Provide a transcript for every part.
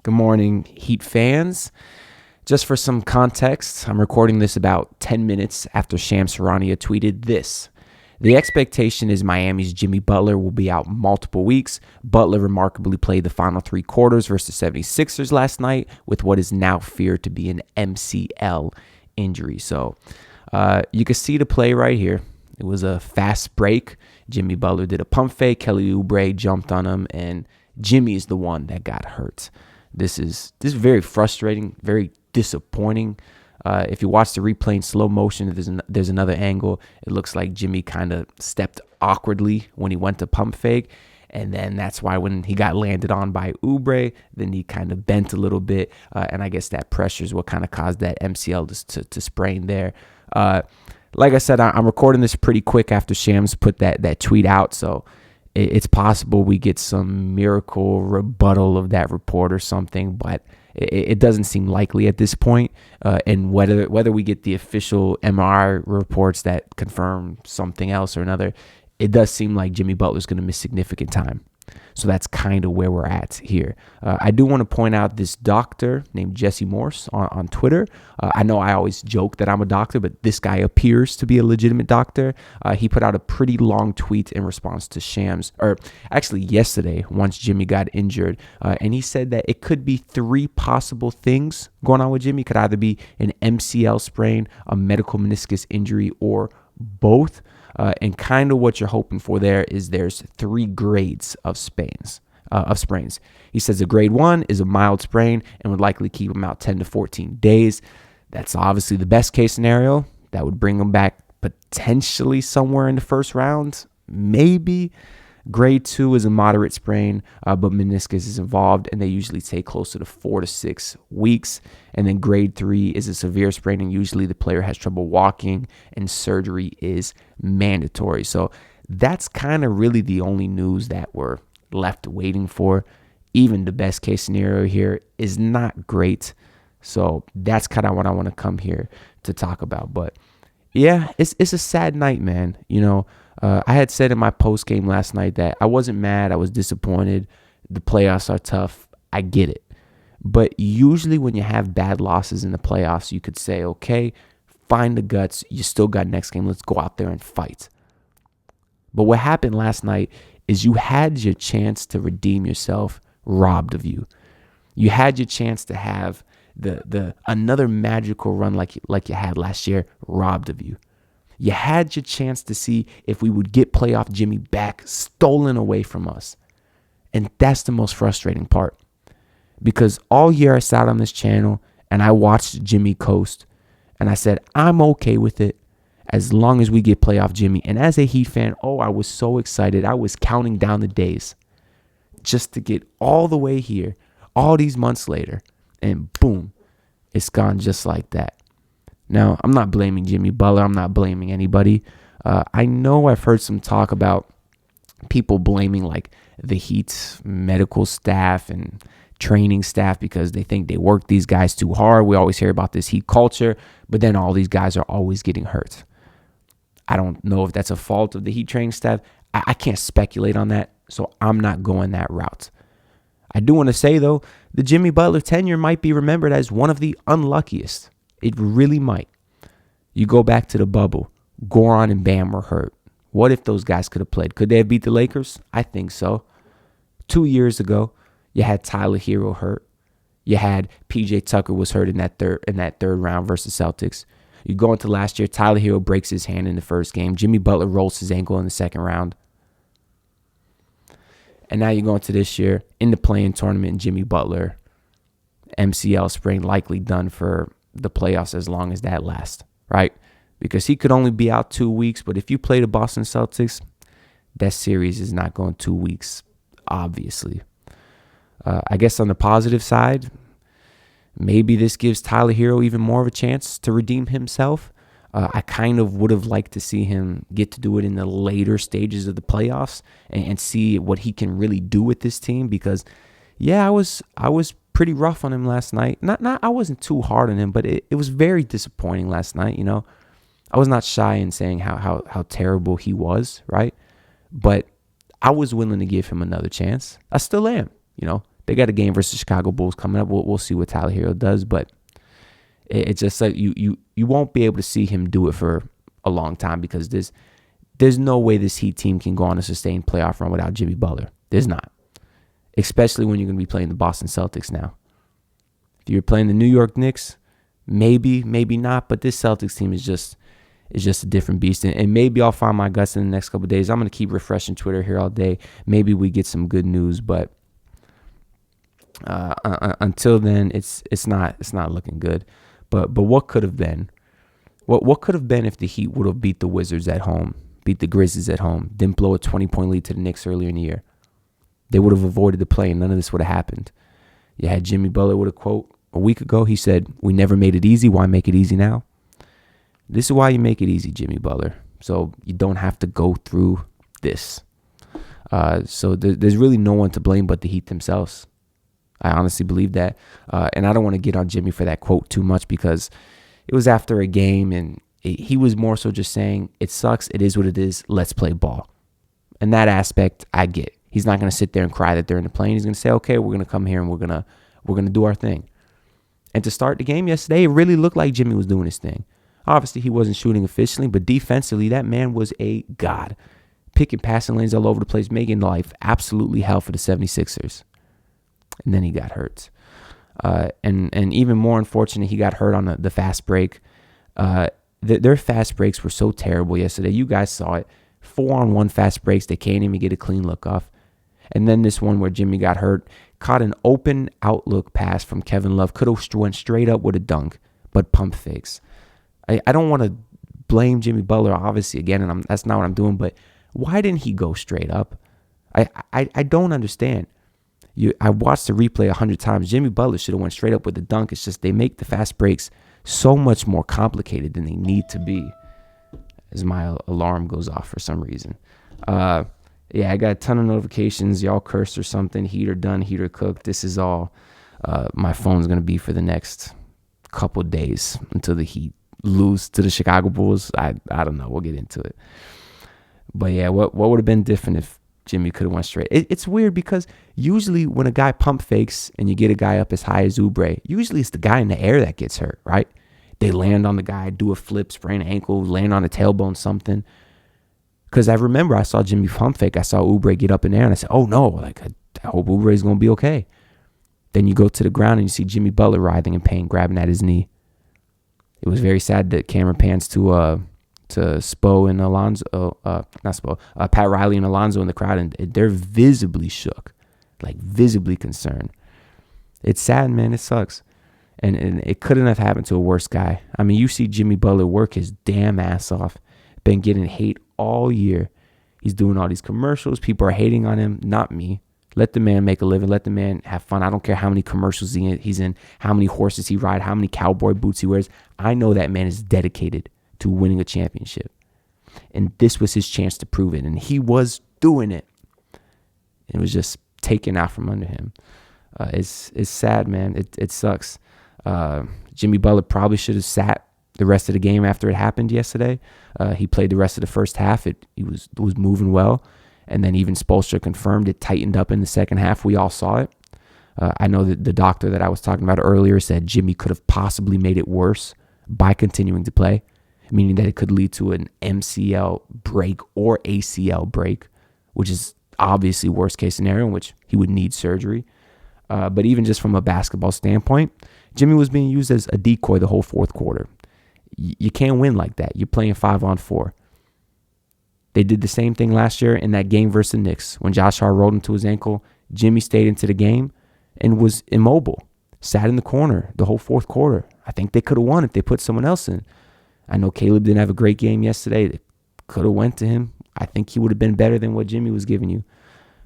Good morning, Heat fans. Just for some context, I'm recording this about 10 minutes after Shams Charania tweeted this. The expectation is Miami's Jimmy Butler will be out multiple weeks. Butler remarkably played the final three quarters versus the 76ers last night with what is now feared to be an MCL injury. So you can see the play right here. It was a fast break. Jimmy Butler did a pump fake. Kelly Oubre jumped on him, and Jimmy is the one that got hurt. This is very frustrating, very disappointing. If you watch the replay in slow motion, there's another angle. It looks like Jimmy kind of stepped awkwardly when he went to pump fake. And then that's why when he got landed on by Oubre, then he kind of bent a little bit. And I guess that pressure is what kind of caused that MCL to sprain there. Like I said, I'm recording this pretty quick after Shams put that tweet out. So it's possible we get some miracle rebuttal of that report or something, but it doesn't seem likely at this point. And whether we get the official MRI reports that confirm something else or another, it does seem like Jimmy Butler's going to miss significant time. So that's kind of where we're at here. I do want to point out this doctor named Jesse Morse on Twitter. I know I always joke that I'm a doctor, but this guy appears to be a legitimate doctor. He put out a pretty long tweet in response to Shams, or actually yesterday, once Jimmy got injured. And he said that it could be three possible things going on with Jimmy. It could either be an MCL sprain, a medial meniscus injury, or both. And kind of what you're hoping for there is there's three grades of sprains. He says a grade 1 is a mild sprain and would likely keep him out 10 to 14 days. That's obviously the best case scenario. That would bring him back potentially somewhere in the first round, maybe. Grade 2 is a moderate sprain, but meniscus is involved, and they usually take closer to 4 to 6 weeks. And then grade 3 is a severe sprain, and usually the player has trouble walking, and surgery is mandatory. So that's kind of really the only news that we're left waiting for. Even the best case scenario here is not great. So that's kind of what I want to come here to talk about. But yeah, it's a sad night, man. You know, I had said in my post game last night that I wasn't mad. I was disappointed. The playoffs are tough. I get it. But usually when you have bad losses in the playoffs, you could say, okay, find the guts. You still got next game. Let's go out there and fight. But what happened last night is you had your chance to redeem yourself robbed of you. You had your chance to have the another magical run like you had last year robbed of you. You had your chance to see if we would get playoff Jimmy back stolen away from us. And that's the most frustrating part. Because all year I sat on this channel and I watched Jimmy coast. And I said, I'm okay with it as long as we get playoff Jimmy. And as a Heat fan, I was so excited. I was counting down the days just to get all the way here, all these months later. And boom, it's gone just like that. Now, I'm not blaming Jimmy Butler. I'm not blaming anybody. I know I've heard some talk about people blaming like the Heat's medical staff and training staff because they think they work these guys too hard. We always hear about this Heat culture, but then all these guys are always getting hurt. I don't know if that's a fault of the Heat training staff. I can't speculate on that, so I'm not going that route. I do want to say, though, the Jimmy Butler tenure might be remembered as one of the unluckiest. It really might. You go back to the bubble. Goran and Bam were hurt. What if those guys could have played? Could they have beat the Lakers? I think so. 2 years ago, you had Tyler Hero hurt. You had PJ Tucker was hurt in that third round versus Celtics. You go into last year, Tyler Hero breaks his hand in the first game. Jimmy Butler rolls his ankle in the second round. And now you go into this year in the play-in tournament, and Jimmy Butler, MCL sprain, likely done for the playoffs as long as that lasts, right? Because he could only be out 2 weeks, but if you play the Boston Celtics, that series is not going 2 weeks, obviously. I guess on the positive side, maybe this gives Tyler Hero even more of a chance to redeem himself. I kind of would have liked to see him get to do it in the later stages of the playoffs and see what he can really do with this team because, yeah, I was pretty rough on him last night. I wasn't too hard on him, but it was very disappointing last night, you know. I was not shy in saying how terrible he was, right? But I was willing to give him another chance. I still am, you know. They got a game versus the Chicago Bulls coming up. We'll see what Tyler Hero does, but it's just like you won't be able to see him do it for a long time because there's no way this Heat team can go on a sustained playoff run without Jimmy Butler. There's not, especially when you're going to be playing the Boston Celtics now. If you're playing the New York Knicks, maybe not, but this Celtics team is just a different beast. And maybe I'll find my guts in the next couple of days. I'm going to keep refreshing Twitter here all day. Maybe we get some good news, but until then, it's not looking good. But what could have been? What could have been if the Heat would have beat the Wizards at home, beat the Grizzlies at home, didn't blow a 20-point lead to the Knicks earlier in the year? They would have avoided the play, and none of this would have happened. You had Jimmy Butler with a quote a week ago. He said, "We never made it easy. Why make it easy now?" This is why you make it easy, Jimmy Butler. So you don't have to go through this. So there's really no one to blame but the Heat themselves. I honestly believe that. And I don't want to get on Jimmy for that quote too much because it was after a game and he was more so just saying, it sucks. It is what it is. Let's play ball. And that aspect I get. He's not going to sit there and cry that they're in the plane. He's going to say, okay, we're going to come here and we're going to do our thing. And to start the game yesterday, it really looked like Jimmy was doing his thing. Obviously, he wasn't shooting efficiently, but defensively, that man was a god. Picking passing lanes all over the place, making life absolutely hell for the 76ers. And then he got hurt. And even more unfortunate, he got hurt on the fast break. Their fast breaks were so terrible yesterday. You guys saw it. 4-on-1 fast breaks. They can't even get a clean look off. And then this one where Jimmy got hurt, caught an open outlook pass from Kevin Love. Could have went straight up with a dunk, but pump fakes. I don't want to blame Jimmy Butler, obviously, again, and that's not what I'm doing, but why didn't he go straight up? I don't understand. I watched the replay 100 times. Jimmy Butler should have went straight up with the dunk. It's just they make the fast breaks so much more complicated than they need to be. As my alarm goes off for some reason. Yeah, I got a ton of notifications. Y'all cursed or something. Heater done, heater cooked. This is all my phone's going to be for the next couple days until the Heat lose to the Chicago Bulls. I don't know. We'll get into it. But yeah, what would have been different if Jimmy could have went straight? It's weird because usually when a guy pump fakes and you get a guy up as high as Oubre, usually it's the guy in the air that gets hurt, right? They land on the guy, do a flip, sprain an ankle, land on a tailbone, something. Because I remember I saw Jimmy pump fake. I saw Oubre get up in there and I said, oh no, like I hope Oubre is going to be okay. Then you go to the ground and you see Jimmy Butler writhing in pain, grabbing at his knee. It was very sad that camera pans to Spo and Alonzo, not Spo, Pat Riley and Alonzo in the crowd, and they're visibly shook, like visibly concerned. It's sad, man. It sucks. And it couldn't have happened to a worse guy. I mean, you see Jimmy Butler work his damn ass off. Been getting hate all year. He's doing all these commercials. People are hating on him. Not me. Let the man make a living. Let the man have fun. I don't care how many commercials he's in, how many horses he rides, how many cowboy boots he wears. I know that man is dedicated to winning a championship. And this was his chance to prove it. And he was doing it. It was just taken out from under him. It's sad, man. It sucks. Jimmy Butler probably should have sat the rest of the game after it happened yesterday. He played the rest of the first half. He was moving well. And then even Spoelstra confirmed it tightened up in the second half. We all saw it. I know that the doctor that I was talking about earlier said Jimmy could have possibly made it worse by continuing to play, meaning that it could lead to an MCL break or ACL break, which is obviously worst case scenario in which he would need surgery. But even just from a basketball standpoint, Jimmy was being used as a decoy the whole fourth quarter. You can't win like that. You're playing 5-on-4. They did the same thing last year in that game versus the Knicks. When Josh Hart rolled into his ankle, Jimmy stayed into the game and was immobile. Sat in the corner the whole fourth quarter. I think they could have won if they put someone else in. I know Caleb didn't have a great game yesterday. They could have went to him. I think he would have been better than what Jimmy was giving you.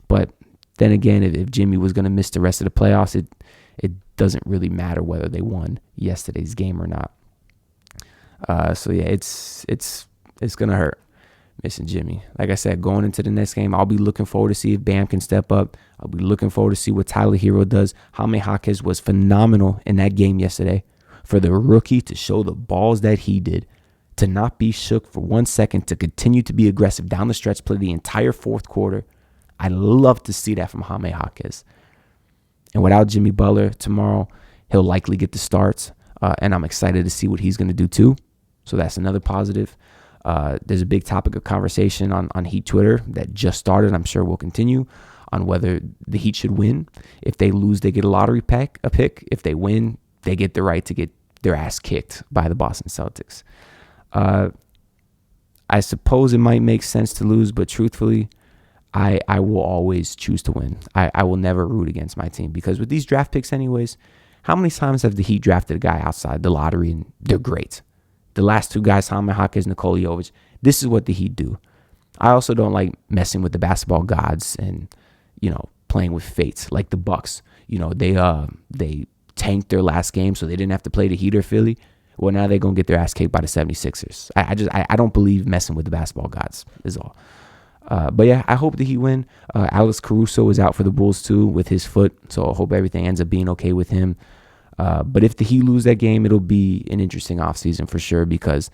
But then again, if Jimmy was going to miss the rest of the playoffs, it doesn't really matter whether they won yesterday's game or not. So yeah, it's going to hurt missing Jimmy. Like I said, going into the next game, I'll be looking forward to see if Bam can step up. I'll be looking forward to see what Tyler Hero does. Jaime Jaquez was phenomenal in that game yesterday. For the rookie to show the balls that he did, to not be shook for 1 second, to continue to be aggressive down the stretch, play the entire fourth quarter. I love to see that from Jaime Jaquez. And without Jimmy Butler tomorrow, he'll likely get the starts. And I'm excited to see what he's going to do too. So that's another positive. There's a big topic of conversation on Heat Twitter that just started. I'm sure will continue on whether the Heat should win. If they lose, they get a lottery pick. If they win, they get the right to get their ass kicked by the Boston Celtics. I suppose it might make sense to lose, but truthfully, I will always choose to win. I will never root against my team because with these draft picks anyways, how many times have the Heat drafted a guy outside the lottery and they're great? The last two guys, Jaime Jaquez, Nikola Jovic, this is what the Heat do. I also don't like messing with the basketball gods and, playing with fates like the Bucks. They tanked their last game so they didn't have to play the Heat or Philly. Well, now they're going to get their ass kicked by the 76ers. I don't believe messing with the basketball gods is all. But yeah, I hope that he win. Alex Caruso is out for the Bulls too with his foot, so I hope everything ends up being okay with him. But if the Heat lose that game, it'll be an interesting offseason for sure because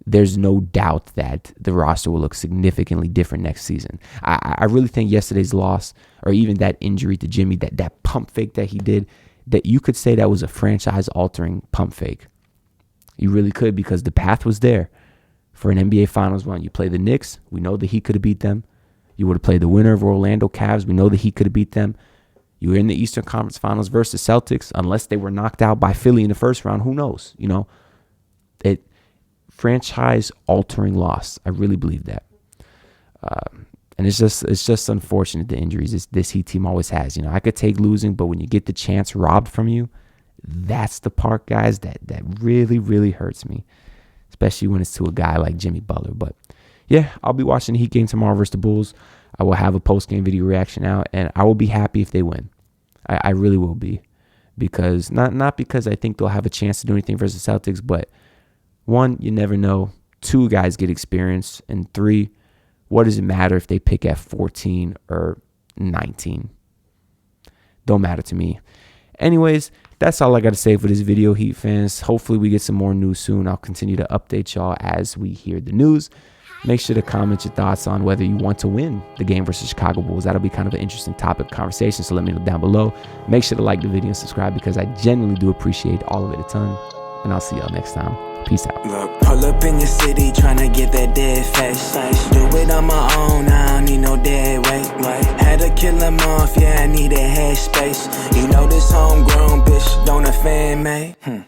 there's no doubt that the roster will look significantly different next season. I really think yesterday's loss or even that injury to Jimmy, that pump fake that he did, that you could say that was a franchise-altering pump fake. You really could because the path was there for an NBA Finals run. You play the Knicks. We know that he could have beat them. You would have played the winner of Orlando Cavs. We know that he could have beat them. You were in the Eastern Conference Finals versus Celtics. Unless they were knocked out by Philly in the first round, who knows? It franchise-altering loss. I really believe that. And it's just unfortunate the injuries this Heat team always has. I could take losing, but when you get the chance robbed from you, that's the part, guys, that really, really hurts me, especially when it's to a guy like Jimmy Butler. But yeah, I'll be watching the Heat game tomorrow versus the Bulls. I will have a post-game video reaction out, and I will be happy if they win. I really will be, because not because I think they'll have a chance to do anything versus the Celtics, but one, you never know. Two, guys get experience, and three, what does it matter if they pick at 14 or 19? Don't matter to me. Anyways, that's all I got to say for this video, Heat fans. Hopefully we get some more news soon. I'll continue to update y'all as we hear the news. Make sure to comment your thoughts on whether you want to win the game versus Chicago Bulls. That'll be kind of an interesting topic of conversation, so let me know down below. Make sure to like the video and subscribe because I genuinely do appreciate all of it a ton. And I'll see y'all next time. Peace out. Look, pull up in your city tryna get that dead face. Do it on my own, I don't need no dead weight. Had to kill him off, yeah, I need a head space. You know this homegrown bitch don't offend me.